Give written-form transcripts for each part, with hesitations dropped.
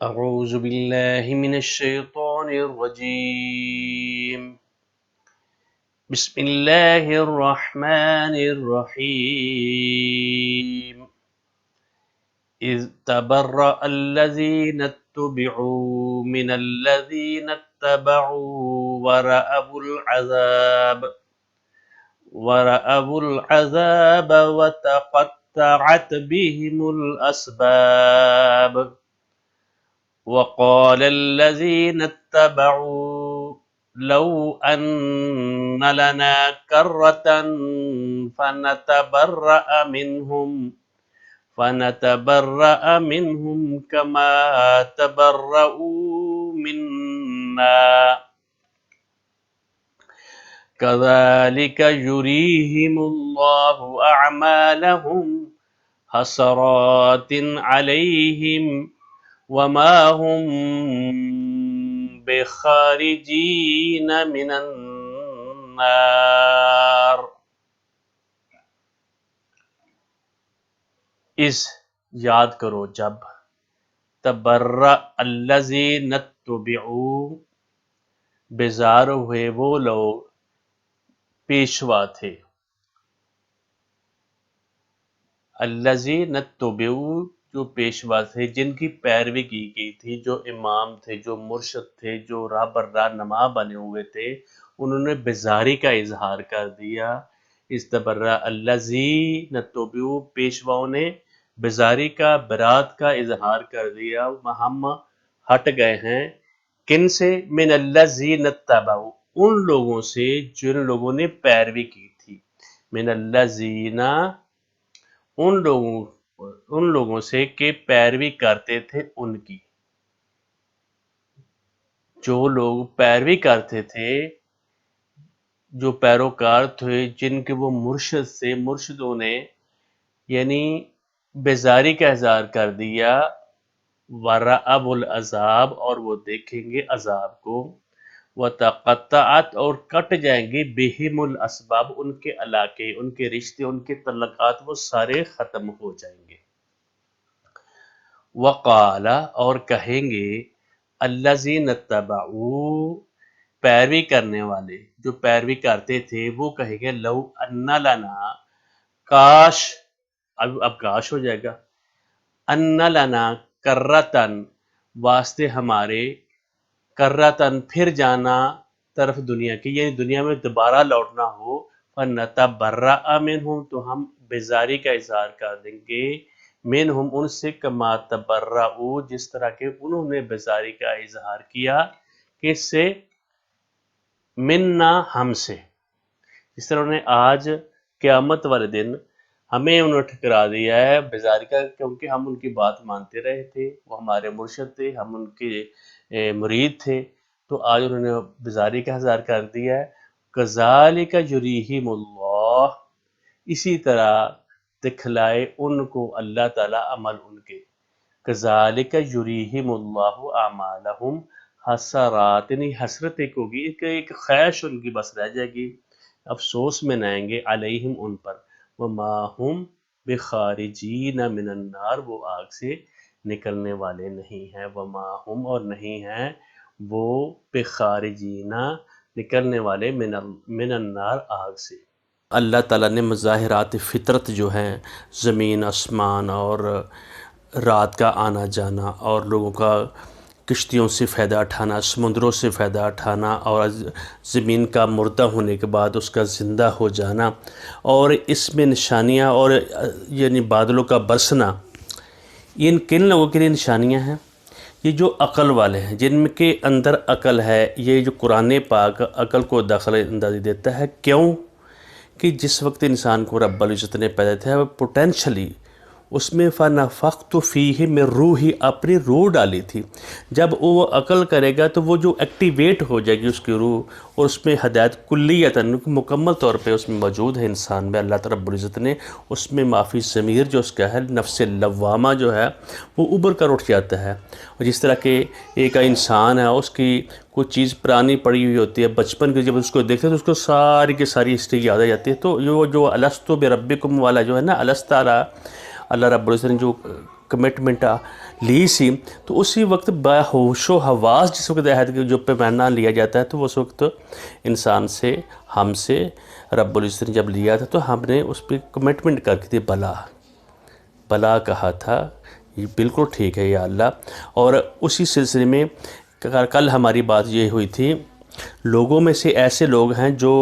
أعوذ بالله من الشيطان الرجيم. بسم الله الرحمن الرحيم. إذ تبرأ الذين اتبعوا من الذين اتبعوا ورأوا العذاب وتقطعت بهم الأسباب. وقال الذين اتبعوا لو أن لنا كرة فنتبرأ منهم كما تبرؤوا منا كذلك يريهم الله أعمالهم حسرات عليهم وما هم بخارجین من النار. اس یاد کرو جب تبرأ الذین اتبعوا بیزار ہوئے وہ لوگ پیشوا تھے. الذین اتبعوا جو پیشوا تھے، جن کی پیروی کی گئی تھی، جو امام تھے، جو مرشد تھے، جو راہ بر راہ نما بنے ہوئے تھے، انہوں نے بیزاری کا اظہار کر دیا. استبرأ الذین اتبعوا، پیشواؤں نے بیزاری کا، برات کا اظہار کر دیا. ہم ہٹ گئے ہیں کن سے؟ من الذین اتبعوا، ان لوگوں سے جن لوگوں نے پیروی کی تھی. من الذین، ان لوگوں سے کہ پیروی کرتے تھے ان کی. جو لوگ پیروی کرتے تھے، جو پیروکار تھے، جن کے وہ مرشد سے، مرشدوں نے یعنی بیزاری کا اظہار کر دیا. وَرَأَوُا الْعَذَابَ، اور وہ دیکھیں گے عذاب کو. وَتَقَطَّعَتْ، اور کٹ جائیں گے بِهِمُ الْأَسْبَابُ، ان کے علاقے، ان کے رشتے، ان کے تعلقات وہ سارے ختم ہو جائیں گے. وقال، اور کہیں گے الذین اتبعوا، پیروی کرنے والے جو پیروی کرتے تھے وہ کہیں گے لو ان لنا، کاش، اب کاش ہو جائے گا، ان لنا کرتن، واسطے ہمارے، کرتن پھر جانا طرف دنیا کی، یعنی دنیا میں دوبارہ لوٹنا ہو. فنتبرأ منہم، تو ہم بیزاری کا اظہار کر دیں گے، منہم ان سے، کما تبرؤ، جس طرح کہ انہوں نے بیزاری کا اظہار کیا، کس سے؟ منا، ہم سے. جس طرح انہوں نے آج قیامت والے دن ہمیں انہوں نے ٹھکرا دیا ہے بیزاری کا، کیونکہ ہم ان کی بات مانتے رہے تھے، وہ ہمارے مرشد تھے، ہم ان کے مرید تھے، تو آج انہوں نے بیزاری کا اظہار کر دیا ہے. کذالک یریہم اللہ، اسی طرح دکھلائے ان کو اللہ تعالیٰ عمل ان کے. کذالک یریہم اللہ اعمالہم حسرات، یعنی حسرت ایک ہوگی، ایک خواہش ان کی بس رہ جائے گی، افسوس میں نائیں گے، علیہم ان پر. وما ہم بخارجین من النار، وہ آگ سے نکلنے والے نہیں ہیں. وما ہم، اور نہیں ہیں وہ، بخارجین نکلنے والے، من النار آگ سے. اللہ تعالیٰ نے مظاہرات فطرت جو ہیں، زمین، آسمان اور رات کا آنا جانا، اور لوگوں کا کشتیوں سے فائدہ اٹھانا، سمندروں سے فائدہ اٹھانا، اور زمین کا مردہ ہونے کے بعد اس کا زندہ ہو جانا، اور اس میں نشانیاں، اور یعنی بادلوں کا برسنا، ان کن لوگوں کے لیے نشانیاں ہیں؟ یہ جو عقل والے ہیں، جن کے اندر عقل ہے. یہ جو قرآن پاک عقل کو دخل اندازی دیتا ہے. کیوں کہ جس وقت انسان کو رب العزت نے پیدا کیا وہ پوٹینشلی اس میں فَنَفَخْتُ فِيهِ مِن روحی، اپنی روح ڈالی تھی. جب وہ عقل کرے گا تو وہ جو ایکٹیویٹ ہو جائے گی اس کی روح، اور اس میں ہدایت کلیتاً مکمل طور پہ اس میں موجود ہے انسان میں. اللہ تعالیٰ رب العزت نے اس میں معافی ضمیر جو اس کا ہے، نفس لوامہ جو ہے، وہ ابھر کر اٹھ جاتا ہے. اور جس طرح کہ ایک انسان ہے، اس کی کوئی چیز پرانی پڑی ہوئی ہوتی ہے، بچپن کی جب اس کو دیکھتے ہیں تو اس کو ساری کی ساری ہسٹری یاد آ جاتی ہے. تو جو الستُ بربکم والا جو ہے نا، الست تعالیٰ، اللہ رب العزت نے جو کمٹمنٹ لی سی تو اسی وقت بہوش و حواس جس وقت عہد کے جو پیمانہ لیا جاتا ہے تو اس وقت انسان سے ہم سے رب العزت نے جب لیا تھا تو ہم نے اس پہ کمٹمنٹ کر کے تھی بلا کہا تھا یہ بالکل ٹھیک ہے یا اللہ۔ اور اسی سلسلے میں کل ہماری بات یہ ہوئی تھی، لوگوں میں سے ایسے لوگ ہیں جو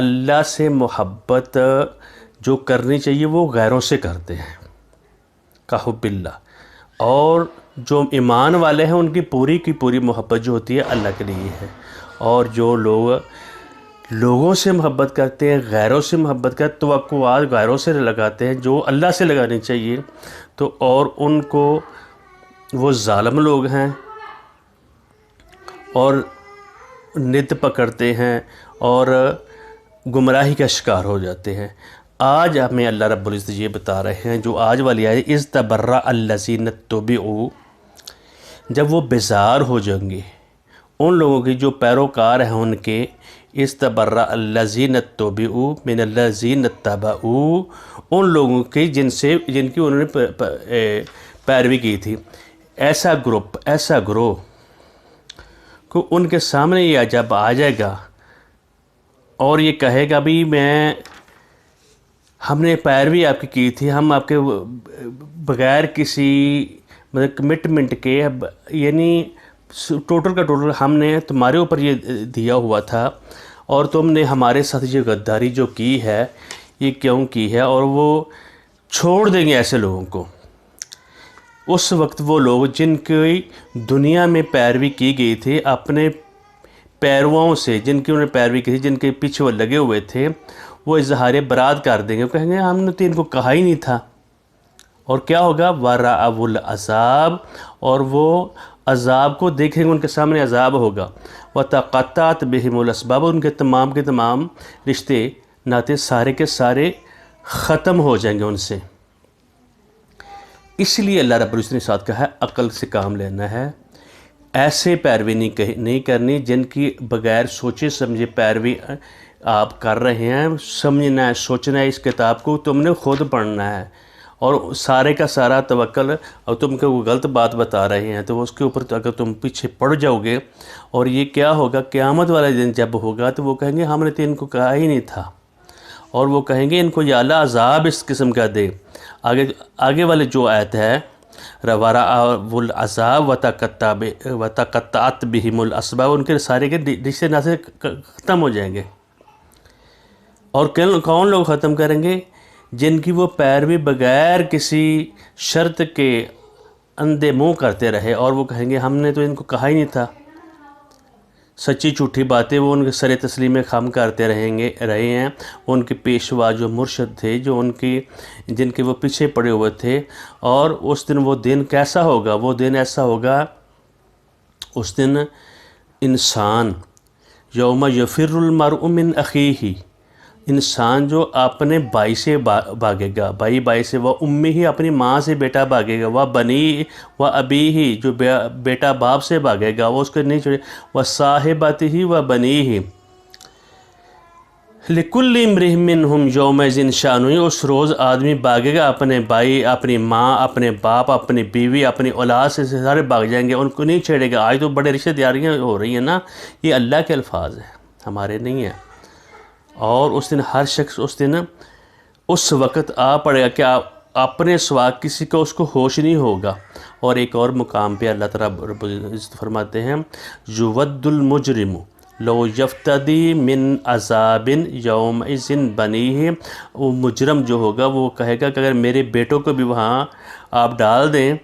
اللہ سے محبت جو کرنی چاہیے وہ غیروں سے کرتے ہیں کا حب اللہ، اور جو ایمان والے ہیں ان کی پوری کی پوری محبت جو ہوتی ہے اللہ کے لیے ہے، اور جو لوگ لوگوں سے محبت کرتے ہیں، غیروں سے محبت کرتے، توقعات غیروں سے لگاتے ہیں جو اللہ سے لگانی چاہیے، تو اور ان کو وہ ظالم لوگ ہیں اور ند پکڑتے ہیں اور گمراہی کا شکار ہو جاتے ہیں۔ آج ہمیں اللہ رب العزت یہ بتا رہے ہیں، جو آج والی آیت اذ تبرأ الذین اتبعوا، جب وہ بیزار ہو جائیں گے ان لوگوں کی جو پیروکار ہیں ان کے، اذ تبرأ الذین اتبعوا من الذین اتبعوا، ان لوگوں کی جن کی انہوں نے پیروی کی تھی، ایسا گروہ کو ان کے سامنے یہ جب آ جائے گا اور یہ کہے گا بھی ہم نے پیروی آپ کی تھی، ہم آپ کے بغیر کسی کمٹمنٹ کے، یعنی ٹوٹل کا ٹوٹل ہم نے تمہارے اوپر یہ دیا ہوا تھا اور تم نے ہمارے ساتھ یہ غداری جو کی ہے یہ کیوں کی ہے، اور وہ چھوڑ دیں گے ایسے لوگوں کو۔ اس وقت وہ لوگ جن کی دنیا میں پیروی کی گئی تھی اپنے پیرووں سے، جن کی انہوں نے پیروی کی تھی، جن کے پیچھے وہ لگے ہوئے تھے، وہ اظہار برات کر دیں گے، وہ کہیں گے ہم نے تو ان کو کہا ہی نہیں تھا۔ اور کیا ہوگا؟ وَرَأَوُا الْعَذَابَ، اور وہ عذاب کو دیکھیں گے، ان کے سامنے عذاب ہوگا۔ وَتَقَطَّعَتْ بِهِمُ الْأَسْبَابُ، ان کے تمام رشتے ناطے سارے کے سارے ختم ہو جائیں گے ان سے۔ اس لیے اللہ رب العزت نے ساتھ کہا ہے عقل سے کام لینا ہے، ایسے پیروی نہیں کرنی جن کی بغیر سوچے سمجھے پیروی آپ کر رہے ہیں۔ سمجھنا ہے، سوچنا ہے، اس کتاب کو تم نے خود پڑھنا ہے، اور سارے کا سارا توکل، اور تم کو غلط بات بتا رہے ہیں تو اس کے اوپر اگر تم پیچھے پڑ جاؤ گے، اور یہ کیا ہوگا قیامت والے دن جب ہوگا تو وہ کہیں گے ہم نے تو ان کو کہا ہی نہیں تھا، اور وہ کہیں گے ان کو یا اللہ عذاب اس قسم کا دے۔ آگے والے جو آیت ہے وَرَأَوُا الْعَذَابَ وَتَقَطَّعَتْ بِهِمُ الْأَسْبَابُ، ان کے سارے کے رشتے ناطے ختم ہو جائیں گے۔ اور کون لوگ ختم کریں گے؟ جن کی وہ پیروی بغیر کسی شرط کے اندھے منہ کرتے رہے، اور وہ کہیں گے ہم نے تو ان کو کہا ہی نہیں تھا، سچی جھوٹی باتیں وہ ان کے سر تسلیم خم کرتے رہے ہیں۔ ان کے پیشوا جو مرشد تھے، جو جن کے وہ پیچھے پڑے ہوئے تھے، اور اس دن وہ دن کیسا ہوگا؟ وہ دن ایسا ہوگا، اس دن انسان یوم یفر المرء من اخیہ، انسان جو اپنے بھائی سے بھاگے گا، بھائی سے، وہ امی ہی اپنی ماں سے بیٹا بھاگے گا، وہ بنی و ابی ہی، جو بیٹا باپ سے بھاگے گا وہ اس کو نہیں چھوڑے، وہ صاحبتہ ہی و بنی ہی، لِكُلِّ امْرِئٍ مِّنْهُمْ يَوْمَئِذٍ شَأْنٌ، اس روز آدمی بھاگے گا اپنے بھائی، اپنی ماں، اپنے باپ، اپنی بیوی، اپنی اولاد سے سارے بھاگ جائیں گے، ان کو نہیں چھیڑے گا۔ آج تو بڑے رشتے داریاں ہو رہی ہیں نا، یہ اللہ کے الفاظ ہیں، ہمارے نہیں ہیں۔ اور اس دن ہر شخص اس وقت پڑے گا کہ اپنے سوا کسی کو اس کو ہوش نہیں ہوگا۔ اور ایک اور مقام پہ اللہ تعالیٰ رب العزت فرماتے ہیں یود المجرم لو یفتدی من عذاب یومئذ بنیہ، وہ مجرم جو ہوگا وہ کہے گا کہ اگر میرے بیٹوں کو بھی وہاں آپ ڈال دیں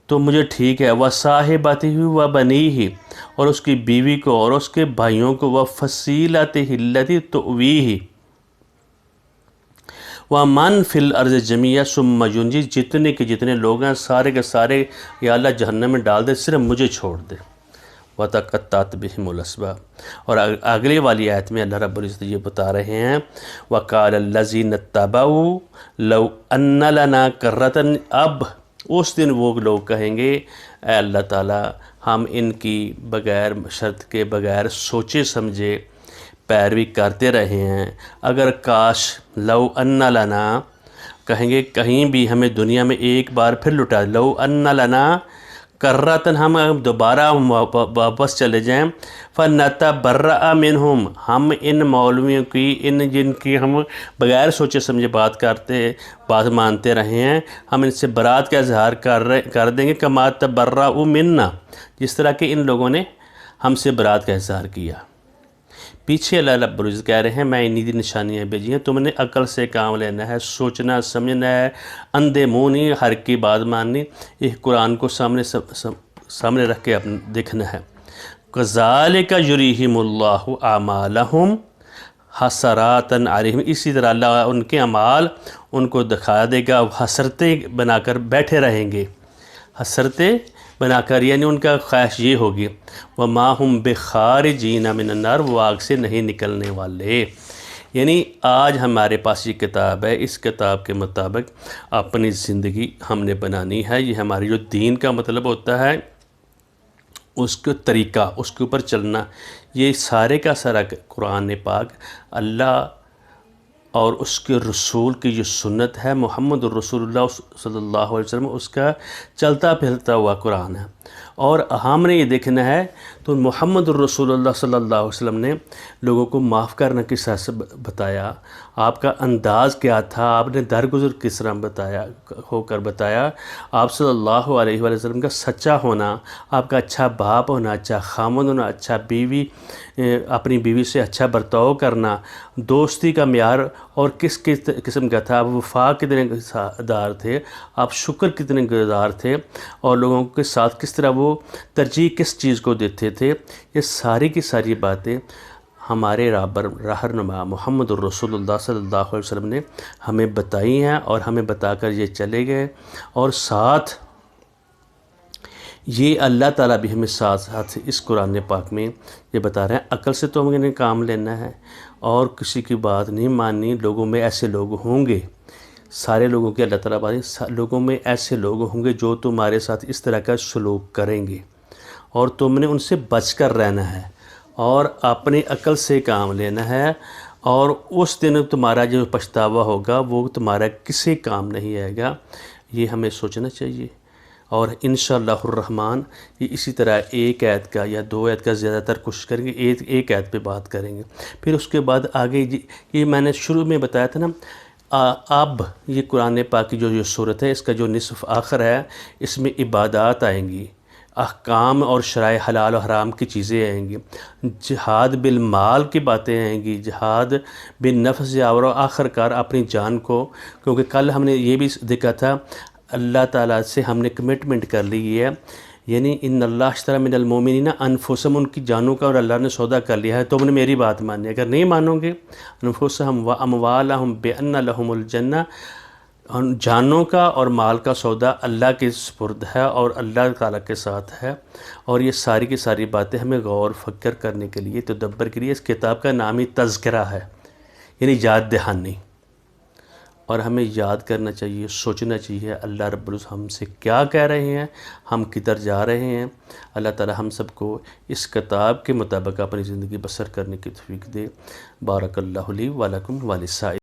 تو مجھے ٹھیک ہے، وصاحبتہ وبنیہ، اور اس کی بیوی کو اور اس کے بھائیوں کو، وفصیلتہ التی تؤویہ، ومن فی الارض جمیعا ثم ینجی، جتنے کے جتنے لوگ ہیں سارے کے سارے یا اللہ جہنم میں ڈال دے، صرف مجھے چھوڑ دے۔ وَتَقَطَّعَتْ بِهِمُ الْأَسْبَابُ، اور اگلے والی آیت میں اللہ رب العزت یہ بتا رہے ہیں وَقَالَ الَّذِينَ اتَّبَعُوا لَوْ أَنَّ لَنَا كَرَّةً، اب اس دن وہ لوگ کہیں گے اے اللہ تعالیٰ ہم ان کی بغیر شرط کے، بغیر سوچے سمجھے پیروی کرتے رہے ہیں، اگر کاش لو ان لنا، کہیں گے کہیں بھی ہمیں دنیا میں ایک بار پھر لٹا، لو ان لنا کرتن، ہم دوبارہ واپس چلے جائیں، فنتبرأ منہم، ہم ان مولویوں کی، ان جن کی ہم بغیر سوچے سمجھے بات مانتے رہے ہیں، ہم ان سے برات کا اظہار کر دیں گے، کما تبرؤوا منا، جس طرح کہ ان لوگوں نے ہم سے برات کا اظہار کیا۔ پیچھے اللہ رب العزت کہہ رہے ہیں میں انہی نشانیاں بھیجی ہیں، تم نے عقل سے کام لینا ہے، سوچنا سمجھنا ہے، اندھے منہ نہیں ہر کی بات ماننی، یہ قرآن کو سامنے رکھ کے دیکھنا ہے۔ کذالک یریہم اللہ اعمالہم حسرات علیہم، اسی طرح اللہ ان کے اعمال ان کو دکھا دے گا، حسرتیں بنا کر بیٹھے رہیں گے، حسرتیں بنا کر، یعنی ان کا خواہش یہ ہوگی وَمَا هُمْ بِخَارِجِينَ مِنَ النَّارِ، وہ آگ سے نہیں نکلنے والے۔ یعنی آج ہمارے پاس یہ کتاب ہے، اس کتاب کے مطابق اپنی زندگی ہم نے بنانی ہے، یہ ہماری جو دین کا مطلب ہوتا ہے اس کا طریقہ، اس کے اوپر چلنا، یہ سارے کا سارا قرآن پاک اللہ اور اس کے رسول کی جو سنت ہے، محمد الرسول اللہ صلی اللہ علیہ وسلم، اس کا چلتا پھرتا ہوا قرآن ہے۔ اور ہم نے یہ دیکھنا ہے تو محمد الرسول اللہ صلی اللہ علیہ وسلم نے لوگوں کو معاف کرنا کس طرح سے بتایا، آپ کا انداز کیا تھا، آپ نے درگزر کس طرح بتایا، آپ صلی اللہ علیہ وسلم کا سچا ہونا، آپ کا اچھا باپ ہونا، اچھا خامند ہونا، اچھا بیوی، اپنی بیوی سے اچھا برتاؤ کرنا، دوستی کا معیار اور کس قسم کا تھا، آپ وفا کتنے دار تھے، آپ شکر کتنے گزار تھے، اور لوگوں کے ساتھ کس طرح وہ ترجیح کس چیز کو دیتے تھے، یہ ساری کی ساری باتیں ہمارے رہنما محمد الرسول اللہ صلی اللہ علیہ وسلم نے ہمیں بتائی ہیں، اور ہمیں بتا کر یہ چلے گئے، اور ساتھ یہ اللہ تعالیٰ بھی ہمیں ساتھ اس قرآن پاک میں یہ بتا رہے ہیں عقل سے تو ہمیں کام لینا ہے اور کسی کی بات نہیں ماننی۔ لوگوں میں ایسے لوگ ہوں گے، سارے لوگوں کے اللہ تعالیٰ بات، لوگوں میں ایسے لوگ ہوں گے جو تمہارے ساتھ اس طرح کا سلوک کریں گے، اور تم نے ان سے بچ کر رہنا ہے اور اپنی عقل سے کام لینا ہے، اور اس دن تمہارا جو پچھتاوا ہوگا وہ تمہارا کسی کام نہیں آئے گا، یہ ہمیں سوچنا چاہیے۔ اور انشاءاللہ الرحمن یہ اسی طرح ایک آیت کا یا دو آیت کا زیادہ تر کوشش کریں گے، ایک آیت پہ بات کریں گے، پھر اس کے بعد آگے یہ میں نے شروع میں بتایا تھا نا، اب یہ قرآن پاک کی جو صورت ہے، اس کا جو نصف آخر ہے، اس میں عبادات آئیں گی، احکام اور شرائع حلال و حرام کی چیزیں آئیں گی، جہاد بالمال کی باتیں آئیں گی، جہاد بالنفس، اور آخر کار اپنی جان کو، کیونکہ کل ہم نے یہ بھی دیکھا تھا اللہ تعالیٰ سے ہم نے کمٹمنٹ کر لی ہے، یعنی ان اللہ اشتری من المؤمنین انفسہم، ان کی جانوں کا اور اللہ نے سودا کر لیا ہے، تم نے میری بات مانی، اگر نہیں مانو گے انفسہم و اموالہم بان لہم الجنہ، جانوں کا اور مال کا سودا اللہ کے سپرد ہے اور اللہ تعالیٰ کے ساتھ ہے، اور یہ ساری کی ساری باتیں ہمیں غور فکر کرنے کے لیے، تدبر کے لیے، اس کتاب کا نام ہی تذکرہ ہے، یعنی یاد دہانی، اور ہمیں یاد کرنا چاہیے، سوچنا چاہیے اللہ رب العزت ہم سے کیا کہہ رہے ہیں، ہم کدھر جا رہے ہیں۔ اللہ تعالی ہم سب کو اس کتاب کے مطابق اپنی زندگی بسر کرنے کی توفیق دے۔ بارک اللہ لی ولکم وللسائرین۔